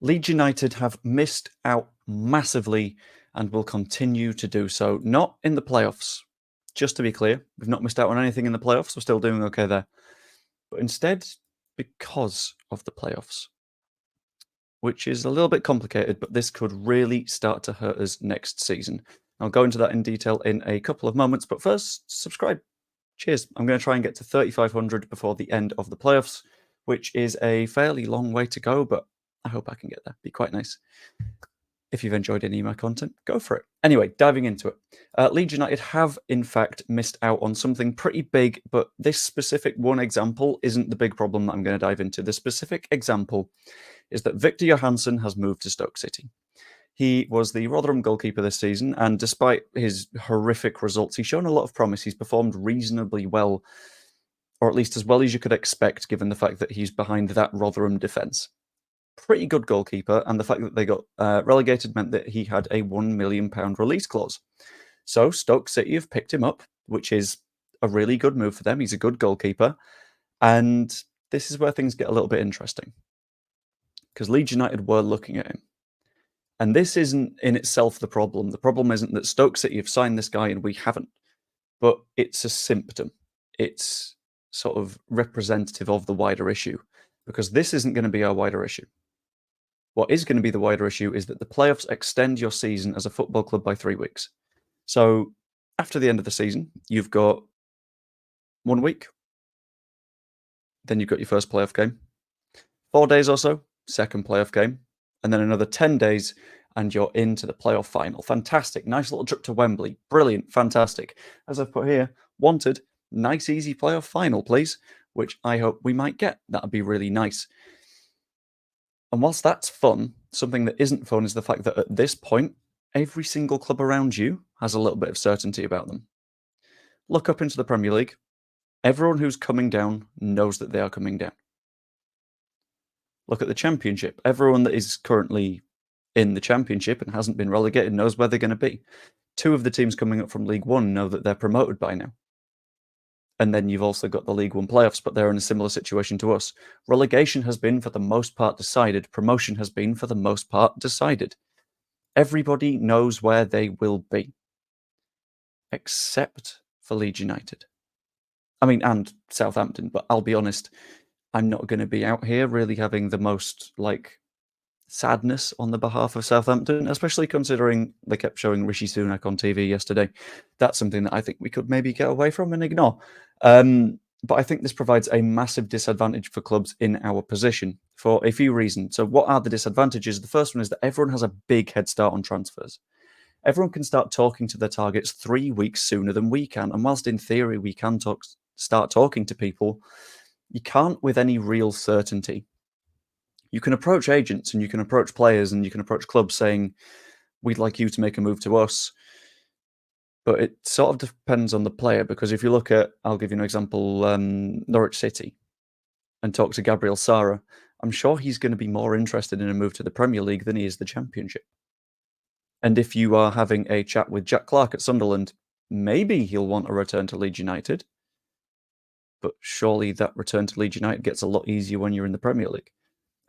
Leeds United have missed out massively and will continue to do so. Not in the playoffs. Just to be clear, we've not missed out on anything in the playoffs. We're still doing okay there. But instead, because of the playoffs, which is a little bit complicated, but this could really start to hurt us next season. I'll go into that in detail in a couple of moments, but first, subscribe. Cheers. I'm going to try and get to 3,500 before the end of the playoffs, which is a fairly long way to go, but I hope I can get there. Be quite nice. If you've enjoyed any of my content, go for it. Anyway, diving into it. Leeds United have, in fact, missed out on something pretty big, but this specific one example isn't the big problem that I'm going to dive into. The specific example is that Victor Johansson has moved to Stoke City. He was the Rotherham goalkeeper this season, and despite his horrific results, he's shown a lot of promise. He's performed reasonably well, or at least as well as you could expect, given the fact that he's behind that Rotherham defence. Pretty good goalkeeper, and the fact that they got relegated meant that he had a £1 million release clause. So Stoke City have picked him up, which is a really good move for them. He's a good goalkeeper, and this is where things get a little bit interesting, because Leeds United were looking at him. And this isn't in itself the problem. The problem isn't that Stoke City have signed this guy and we haven't, but it's a symptom. It's sort of representative of the wider issue, because this isn't going to be our wider issue. What is going to be the wider issue is that the playoffs extend your season as a football club by 3 weeks. So after the end of the season, you've got 1 week. Then you've got your first playoff game. 4 days or so, second playoff game. And then another 10 days, and you're into the playoff final. Fantastic. Nice little trip to Wembley. Brilliant. Fantastic. As I've put here, wanted, nice, easy playoff final, please, which I hope we might get. That would be really nice. And whilst that's fun, something that isn't fun is the fact that at this point, every single club around you has a little bit of certainty about them. Look up into the Premier League. Everyone who's coming down knows that they are coming down. Look at the Championship. Everyone that is currently in the Championship and hasn't been relegated knows where they're going to be. 2 of the teams coming up from League One know that they're promoted by now. And then you've also got the League One playoffs, but they're in a similar situation to us. Relegation has been, for the most part, decided. Promotion has been, for the most part, decided. Everybody knows where they will be. Except for Leeds United. I mean, and Southampton, but I'll be honest, I'm not going to be out here really having the most, sadness on the behalf of Southampton, especially considering they kept showing Rishi Sunak on TV yesterday. That's something that I think we could maybe get away from and ignore. But I think this provides a massive disadvantage for clubs in our position for a few reasons. So what are the disadvantages? The first one is that everyone has a big head start on transfers. Everyone can start talking to their targets 3 weeks sooner than we can. And whilst in theory we can start talking to people, you can't with any real certainty. You can approach agents and you can approach players and you can approach clubs saying, we'd like you to make a move to us. But it sort of depends on the player, because if you look at, I'll give you an example, Norwich City, and talk to Gabriel Sara, I'm sure he's going to be more interested in a move to the Premier League than he is the Championship. And if you are having a chat with Jack Clark at Sunderland, maybe he'll want a return to Leeds United. But surely that return to Leeds United gets a lot easier when you're in the Premier League.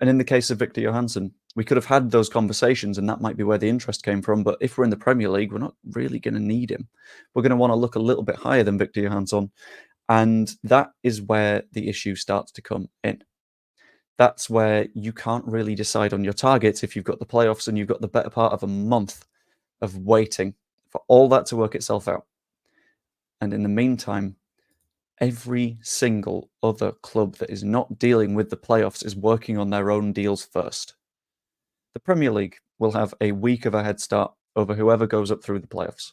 And in the case of Victor Johansson, we could have had those conversations and that might be where the interest came from. But if we're in the Premier League, we're not really going to need him. We're going to want to look a little bit higher than Victor Johansson. And that is where the issue starts to come in. That's where you can't really decide on your targets if you've got the playoffs and you've got the better part of a month of waiting for all that to work itself out. And in the meantime, every single other club that is not dealing with the playoffs is working on their own deals first. The Premier League will have a week of a head start over whoever goes up through the playoffs.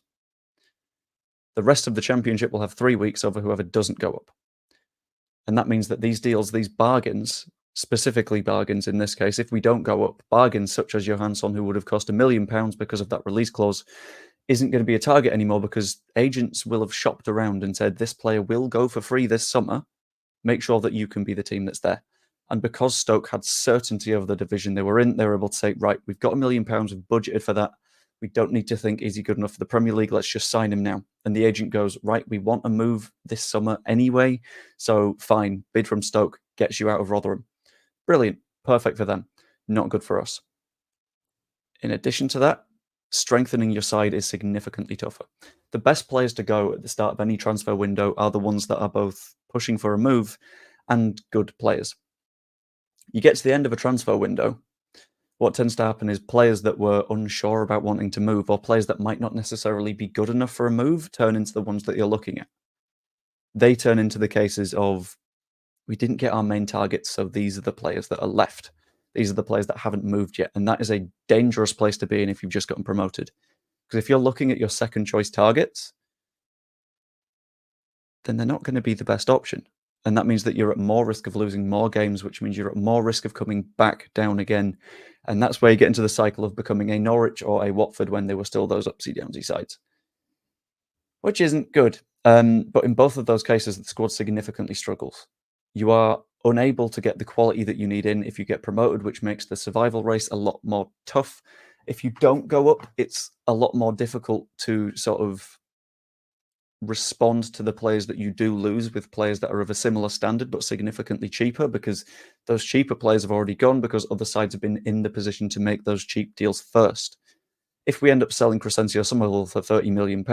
The rest of the Championship will have 3 weeks over whoever doesn't go up. And that means that these deals, these bargains, specifically bargains in this case, if we don't go up, bargains such as Johansson, who would have cost £1 million because of that release clause, isn't going to be a target anymore, because agents will have shopped around and said, this player will go for free this summer. Make sure that you can be the team that's there. And because Stoke had certainty of the division they were in, they were able to say, right, we've got £1 million, we've budgeted for that. We don't need to think, is he good enough for the Premier League? Let's just sign him now. And the agent goes, right, we want a move this summer anyway. So fine, bid from Stoke, gets you out of Rotherham. Brilliant. Perfect for them. Not good for us. In addition to that, strengthening your side is significantly tougher. The best players to go at the start of any transfer window are the ones that are both pushing for a move and good players. You get to the end of a transfer window, what tends to happen is players that were unsure about wanting to move, or players that might not necessarily be good enough for a move, turn into the ones that you're looking at. They turn into the cases of, we didn't get our main targets, so these are the players that are left. These are the players that haven't moved yet. And that is a dangerous place to be in if you've just gotten promoted. Because if you're looking at your second choice targets, then they're not going to be the best option. And that means that you're at more risk of losing more games, which means you're at more risk of coming back down again. And that's where you get into the cycle of becoming a Norwich or a Watford when they were still those upsy-downsy sides, which isn't good. But in both of those cases, the squad significantly struggles. You are unable to get the quality that you need in if you get promoted, which makes the survival race a lot more tough. If you don't go up, it's a lot more difficult to sort of respond to the players that you do lose with players that are of a similar standard but significantly cheaper, because those cheaper players have already gone because other sides have been in the position to make those cheap deals first. If we end up selling Crescencio Summerville for £30 million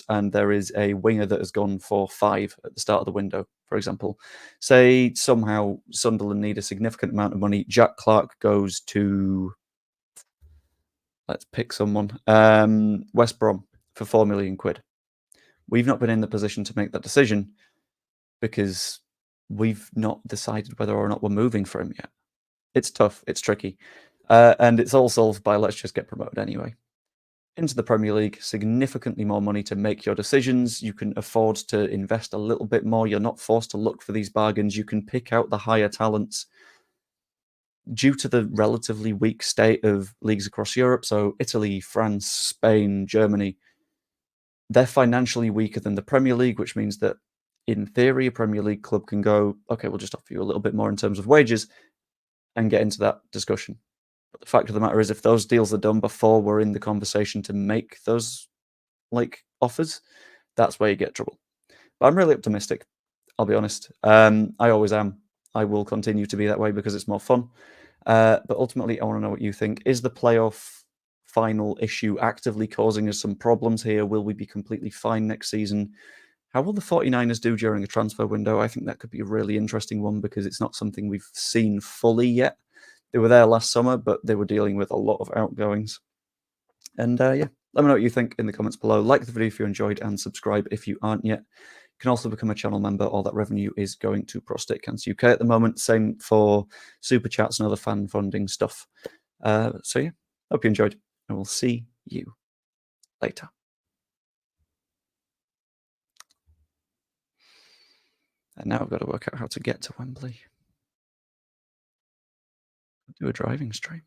and there is a winger that has gone for 5 at the start of the window, for example, say somehow Sunderland need a significant amount of money, Jack Clark goes to, let's pick someone, West Brom for £4 million. We've not been in the position to make that decision because we've not decided whether or not we're moving for him yet. It's tough, it's tricky, and it's all solved by let's just get promoted anyway. Into the Premier League, significantly more money to make your decisions. You can afford to invest a little bit more. You're not forced to look for these bargains. You can pick out the higher talents. Due to the relatively weak state of leagues across Europe, so Italy, France, Spain, Germany, they're financially weaker than the Premier League, which means that in theory, a Premier League club can go, okay, we'll just offer you a little bit more in terms of wages and get into that discussion. But the fact of the matter is, if those deals are done before we're in the conversation to make those offers, that's where you get trouble. But I'm really optimistic, I'll be honest. I always am. I will continue to be that way because it's more fun. But ultimately, I want to know what you think. Is the playoff final issue actively causing us some problems here? Will we be completely fine next season? How will the 49ers do during a transfer window? I think that could be a really interesting one because it's not something we've seen fully yet. They were there last summer, but they were dealing with a lot of outgoings. And yeah, let me know what you think in the comments below. Like the video if you enjoyed and subscribe if you aren't yet. You can also become a channel member. All that revenue is going to Prostate Cancer UK at the moment. Same for super chats and other fan funding stuff. So yeah, hope you enjoyed, and we'll see you later. And now I've got to work out how to get to Wembley. Do a driving stream.